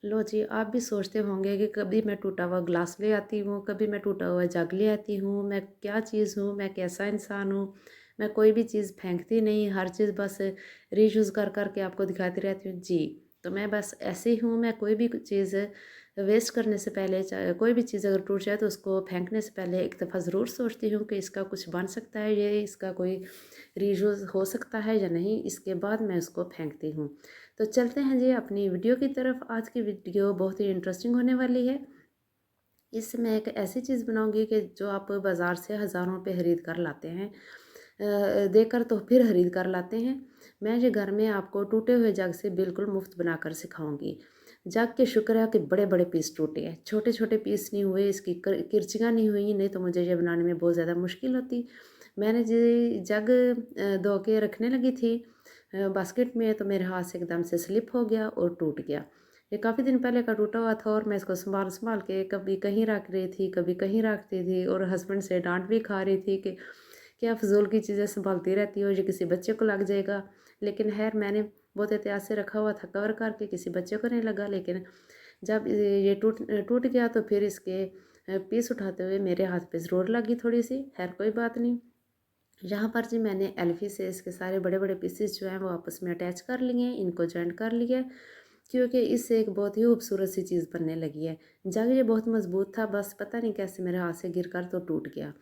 लो जी, आप भी सोचते होंगे कि कभी मैं टूटा हुआ ग्लास ले आती हूँ, कभी मैं टूटा हुआ जग ले आती हूँ, मैं क्या चीज़ हूँ, मैं कैसा इंसान हूँ। मैं कोई भी चीज़ फेंकती नहीं, हर चीज़ बस रीयूज़ कर कर के आपको दिखाती रहती हूँ। जी, तो मैं बस ऐसी हूँ, मैं कोई भी चीज़ वेस्ट करने से पहले, चाहे कोई भी चीज़ अगर टूट जाए तो उसको फेंकने से पहले एक दफ़ा ज़रूर सोचती हूँ कि इसका कुछ बन सकता है, ये इसका कोई रीयूज़ हो सकता है या नहीं, इसके बाद मैं उसको फेंकती हूँ। तो चलते हैं जी अपनी वीडियो की तरफ। आज की वीडियो बहुत ही इंटरेस्टिंग होने वाली है। इसमें मैं एक ऐसी चीज़ बनाऊंगी कि जो आप बाज़ार से हज़ारों रुपये खरीद कर लाते हैं, देकर तो फिर खरीद कर लाते हैं। मैं ये घर में आपको टूटे हुए जग से बिल्कुल मुफ्त बनाकर सिखाऊंगी। जग के शुक्र है कि बड़े बड़े पीस टूटे हैं, छोटे छोटे पीस नहीं हुए, इसकी किरचियाँ नहीं हुई, नहीं तो मुझे ये बनाने में बहुत ज़्यादा मुश्किल होती। मैंने जी जग धो के रखने लगी थी बास्केट में, तो मेरे हाथ से एकदम से स्लिप हो गया और टूट गया। ये काफ़ी दिन पहले का टूटा हुआ था और मैं इसको संभाल संभाल के कभी कहीं रख रही थी, कभी कहीं रखती थी, और हस्बैंड से डांट भी खा रही थी कि क्या फ़िज़ूल की चीज़ें संभालती रहती हो, ये किसी बच्चे को लग जाएगा। लेकिन खैर मैंने बहुत एहतियात से रखा हुआ था कवर करके, किसी बच्चे को नहीं लगा। लेकिन जब ये टूट टूट गया तो फिर इसके पीस उठाते हुए मेरे हाथ पे ज़रूर लगी थोड़ी सी। खैर कोई बात नहीं। यहाँ पर जी मैंने एल्फी से इसके सारे बड़े बड़े पीसेस जो हैं वो आपस में अटैच कर लिए हैं, इनको जॉइंट कर लिया है, क्योंकि इससे एक बहुत ही खूबसूरत सी चीज़ बनने लगी है। जग ये बहुत मजबूत था, बस पता नहीं कैसे मेरे हाथ से गिर कर तो टूट गया।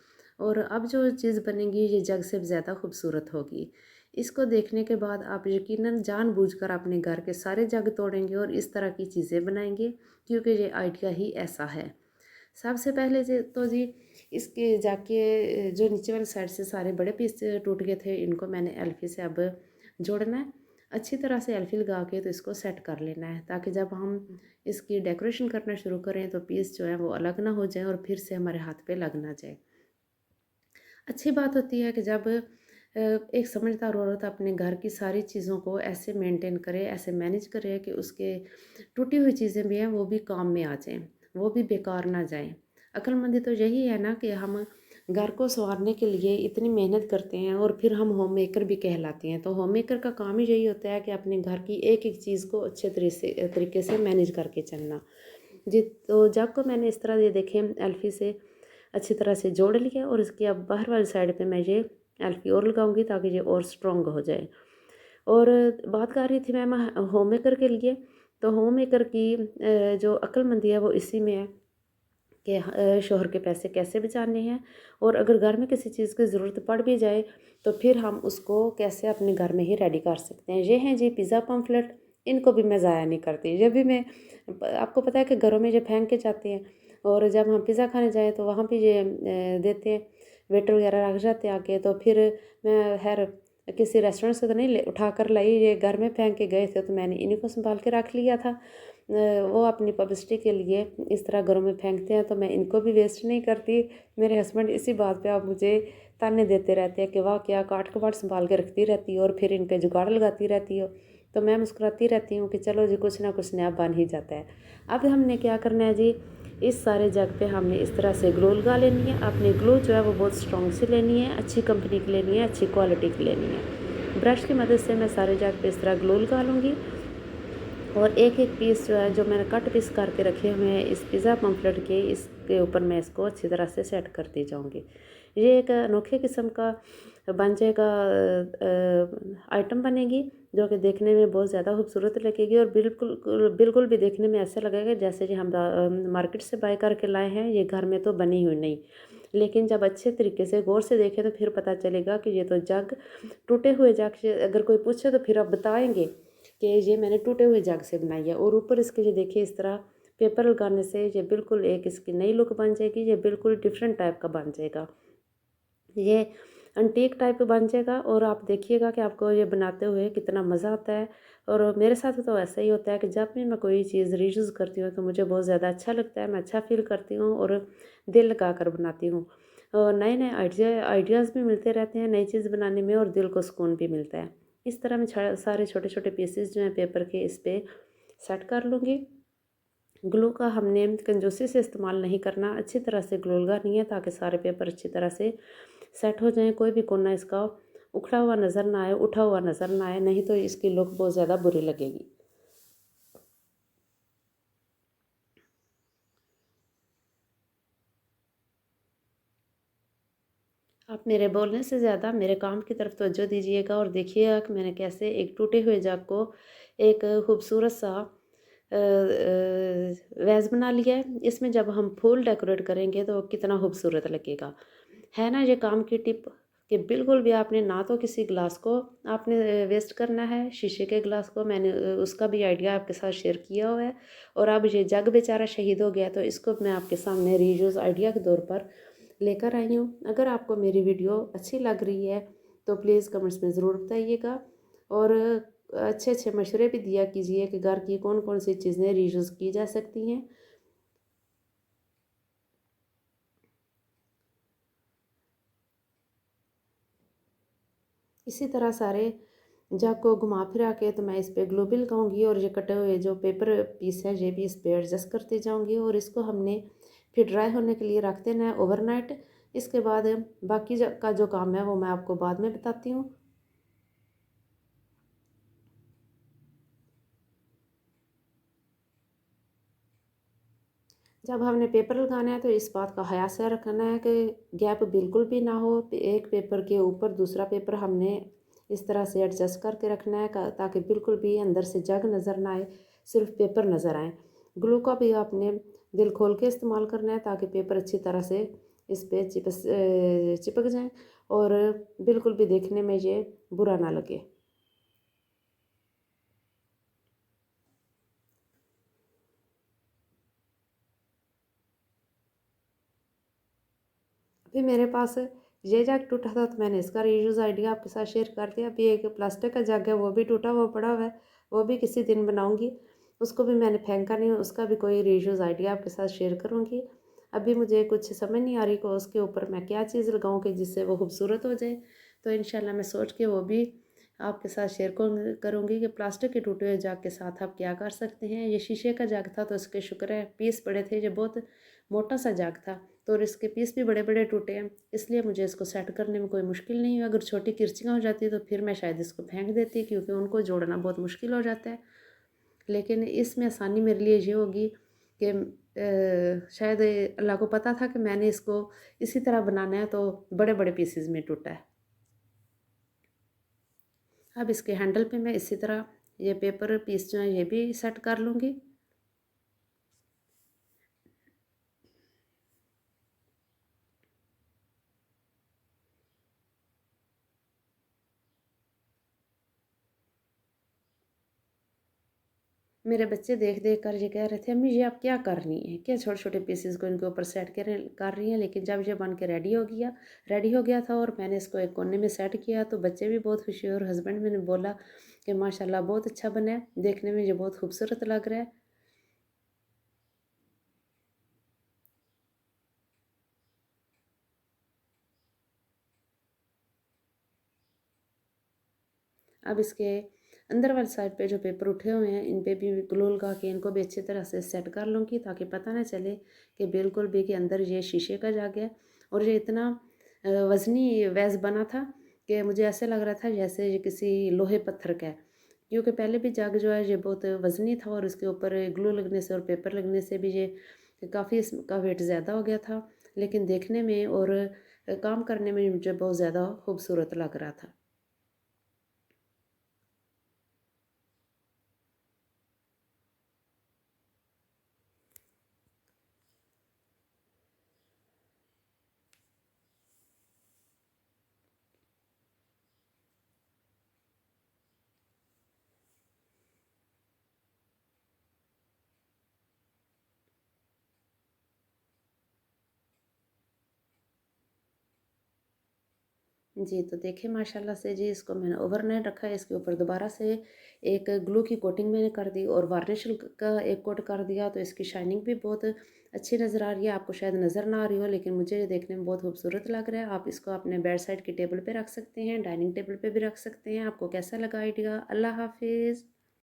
और अब जो चीज़ बनेगी ये जग से ज़्यादा खूबसूरत होगी। इसको देखने के बाद आप यकीनन जानबूझकर अपने घर के सारे जग तोड़ेंगे और इस तरह की चीज़ें बनाएंगे, क्योंकि ये आइडिया ही ऐसा है। सबसे पहले तो जी इसके जाके जो नीचे वाली साइड से सारे बड़े पीस टूट गए थे, इनको मैंने एल्फी से अब जोड़ना है। अच्छी तरह से एल्फी लगा के तो इसको सेट कर लेना है, ताकि जब हम इसकी डेकोरेशन करना शुरू करें तो पीस जो है वो अलग ना हो जाए और फिर से हमारे हाथ पे लग ना जाए। अच्छी बात होती है कि जब एक समझदार औरत अपने घर की सारी चीज़ों को ऐसे मेंटेन करे, ऐसे मैनेज करे कि उसके टूटी हुई चीज़ें भी हैं वो भी काम में आ जाएं, वो भी बेकार ना जाएं। अक्लमंदी तो यही है ना कि हम घर को संवारने के लिए इतनी मेहनत करते हैं और फिर हम होम मेकर भी कहलाते हैं। तो होम मेकर का काम ही यही होता है कि अपने घर की एक एक चीज़ को अच्छे तरीके से मैनेज करके चलना। जी, तो जग को मैंने इस तरह ये देखें एल्फी से अच्छी तरह से जोड़ लिया, और इसकी अब बाहर वाली साइड पे मैं ये एल्फी और लगाऊंगी ताकि ये और स्ट्रॉन्ग हो जाए। और बात कर रही थी मैं होम मेकर के लिए। तो होम मेकर की जो अक्लमंदी है वो इसी में है कि शोहर के पैसे कैसे बचाने हैं, और अगर घर में किसी चीज़ की ज़रूरत पड़ भी जाए तो फिर हम उसको कैसे अपने घर में ही रेडी कर सकते हैं। ये हैं जी पिज़्ज़ा पम्फलेट। इनको भी मैं ज़ाया नहीं करती। ये भी मैं आपको पता है कि घरों में ये फेंक के जाते हैं, और जब हम पिज़्ज़ा खाने जाएँ तो वहाँ पे ये देते हैं, वेटर वगैरह रख जाते हैं आके। तो फिर मैं खैर किसी रेस्टोरेंट से तो नहीं ले उठा कर लाई, ये घर में फेंक के गए थे तो मैंने इन्हीं को संभाल के रख लिया था। वो अपनी पब्लिसिटी के लिए इस तरह घरों में फेंकते हैं, तो मैं इनको भी वेस्ट नहीं करती। मेरे हस्बैंड इसी बात पे आप मुझे ताने देते रहते हैं कि वाह क्या काट कबाड़ संभाल के रखती रहती हो और फिर इन पे जुगाड़ लगाती रहती हो। तो मैं मुस्कुराती रहती हूँ कि चलो जी कुछ ना कुछ नया बन ही जाता है। अब हमने क्या करना है जी, इस सारे जग पे हमने इस तरह से ग्लो लगा लेनी है। अपनी ग्लो जो है वो बहुत स्ट्रॉन्ग सी लेनी है, अच्छी कंपनी की लेनी है, अच्छी क्वालिटी की लेनी है। ब्रश की मदद से मैं सारे जग पे इस तरह ग्लो लगा लूँगी, और एक एक पीस जो है जो मैंने कट पीस करके रखे हुए हैं इस पिज़्ज़ा पम्फलेट के, इसके ऊपर मैं इसको अच्छी तरह से सेट करती जाऊंगी। ये एक अनोखे किस्म का बन जाएगा, आइटम बनेगी जो कि देखने में बहुत ज़्यादा खूबसूरत लगेगी, और बिल्कुल बिल्कुल भी देखने में ऐसा लगेगा जैसे कि हम मार्केट से बाय करके लाए हैं, ये घर में तो बनी हुई नहीं। लेकिन जब अच्छे तरीके से गौर से देखें तो फिर पता चलेगा कि ये तो जग टूटे हुए जग से, अगर कोई पूछे तो फिर आप बताएंगे कि ये मैंने टूटे हुए जग से बनाई है। और ऊपर इसके जो देखिए इस तरह पेपर लगाने से ये बिल्कुल एक इसकी नई लुक बन जाएगी, ये बिल्कुल डिफरेंट टाइप का बन जाएगा, ये अंटीक टाइप बन जाएगा। और आप देखिएगा कि आपको ये बनाते हुए कितना मज़ा आता है। और मेरे साथ तो ऐसा ही होता है कि जब भी मैं कोई चीज़ रीयूज़ करती हूँ तो मुझे बहुत ज़्यादा अच्छा लगता है, मैं अच्छा फील करती हूँ और दिल लगा कर बनाती हूँ। और नए नए आइडियाज़ भी मिलते रहते हैं नई चीज़ बनाने में, और दिल को सुकून भी मिलता है। इस तरह मैं सारे छोटे छोटे पीसेस जो हैं पेपर के इस पर सेट कर लूँगी। ग्लू का हमने कंजूसी से इस्तेमाल नहीं करना, अच्छी तरह से ग्लू लगानी है ताकि सारे पेपर अच्छी तरह से सेट हो जाएं, कोई भी कोना इसका उखड़ा हुआ नज़र ना आए, उठा हुआ नज़र ना आए, नहीं तो इसकी लुक बहुत ज़्यादा बुरी लगेगी। आप मेरे बोलने से ज़्यादा मेरे काम की तरफ तवज्जो दीजिएगा और देखिएगा कि मैंने कैसे एक टूटे हुए जग को एक खूबसूरत सा वैज़ बना लिया है। इसमें जब हम फूल डेकोरेट करेंगे तो कितना खूबसूरत लगेगा। है ना ये काम की टिप कि बिल्कुल भी आपने ना तो किसी ग्लास को आपने वेस्ट करना है, शीशे के ग्लास को मैंने उसका भी आइडिया आपके साथ शेयर किया हुआ है। और अब ये जग बेचारा शहीद हो गया तो इसको मैं आपके सामने रीयूज़ आइडिया के तौर पर लेकर आई हूँ। अगर आपको मेरी वीडियो अच्छी लग रही है तो प्लीज़ कमेंट्स में ज़रूर बताइएगा और अच्छे अच्छे मशवरे भी दिया कीजिए कि घर की कौन कौन सी चीज़ें रीयूज़ की जा सकती हैं। इसी तरह सारे जग को घुमा फिरा के तो मैं इस पे ग्लू भी लगाऊंगी और ये कटे हुए जो पेपर पीस है ये भी इस पे एडजस्ट करती जाऊंगी और इसको हमने फिर ड्राई होने के लिए रख देना है ओवरनाइट। इसके बाद बाकी का जो काम है वो मैं आपको बाद में बताती हूँ। जब हमने पेपर लगाना है तो इस बात का ख्याल से रखना है कि गैप बिल्कुल भी ना हो। एक पेपर के ऊपर दूसरा पेपर हमने इस तरह से एडजस्ट करके रखना है ताकि बिल्कुल भी अंदर से जग नज़र ना आए, सिर्फ पेपर नज़र आए। ग्लू का भी आपने दिल खोल के इस्तेमाल करना है ताकि पेपर अच्छी तरह से इस पर चिपक जाए और बिल्कुल भी देखने में ये बुरा ना लगे। अभी मेरे पास ये जग टूटा था तो मैंने इसका रीयूज़ आइडिया आपके साथ शेयर कर दिया। अभी एक प्लास्टिक का जग है वो भी टूटा हुआ पड़ा हुआ है, वो भी किसी दिन बनाऊंगी। उसको भी मैंने फेंका नहीं, उसका भी कोई रीयूज़ आइडिया आपके साथ शेयर करूंगी। अभी मुझे कुछ समझ नहीं आ रही कि उसके ऊपर मैं क्या चीज़ लगाऊं कि जिससे वो खूबसूरत हो जाए। तो इंशाल्लाह मैं सोच के वो भी आपके साथ शेयर करूँगी कि प्लास्टिक के टूटे हुए जग के साथ आप क्या कर सकते हैं। ये शीशे का जग था तो इसके शुक्र है पीस पड़े थे, ये बहुत मोटा सा जग था तो और इसके पीस भी बड़े बड़े टूटे हैं, इसलिए मुझे इसको सेट करने में कोई मुश्किल नहीं हुई। अगर छोटी किरचियाँ हो जाती तो फिर मैं शायद इसको फेंक देती क्योंकि उनको जोड़ना बहुत मुश्किल हो जाता है। लेकिन इसमें आसानी मेरे लिए ये होगी कि शायद अल्लाह को पता था कि मैंने इसको इसी तरह बनाना है तो बड़े बड़े पीसेस में टूटा है। अब इसके हैंडल पे मैं इसी तरह ये पेपर पीस जो है ये भी सेट कर लूँगी। मेरे बच्चे देख देख कर ये कह रहे थे अम्मी ये आप क्या कर रही हैं, क्या छोटे छोटे पीसेस को इनके ऊपर सेट कर रही हैं। लेकिन जब ये बन के रेडी हो गया था और मैंने इसको एक कोने में सेट किया तो बच्चे भी बहुत खुशी हुए और हस्बैंड मैंने बोला कि माशाल्लाह बहुत अच्छा बना है, देखने में ये बहुत खूबसूरत लग रहा है। अब इसके अंदर वाली साइड पे जो पेपर उठे हुए हैं इन पे भी ग्लू लगा के इनको भी अच्छी तरह से सेट कर लूँगी ताकि पता ना चले कि बिल्कुल भी कि अंदर ये शीशे का जग है। और ये इतना वज़नी वैस बना था कि मुझे ऐसे लग रहा था जैसे ये किसी लोहे पत्थर का है, क्योंकि पहले भी जग जो है ये बहुत वज़नी था और इसके ऊपर ग्लू लगने से और पेपर लगने से भी ये काफ़ी इसका वेट ज़्यादा हो गया था। लेकिन देखने में और काम करने में मुझे बहुत ज़्यादा खूबसूरत लग रहा था। जी, तो देखिए माशाल्लाह से जी इसको मैंने ओवरनाइट रखा है, इसके ऊपर दोबारा से एक ग्लू की कोटिंग मैंने कर दी और वार्निश का एक कोट कर दिया तो इसकी शाइनिंग भी बहुत अच्छी नज़र आ रही है। आपको शायद नज़र ना आ रही हो लेकिन मुझे ये देखने में बहुत खूबसूरत लग रहा है। आप इसको अपने बेड साइड की टेबल पे रख सकते हैं, डाइनिंग टेबल पे भी रख सकते हैं। आपको कैसा लगा आइडिया? अल्लाह हाफ़िज़।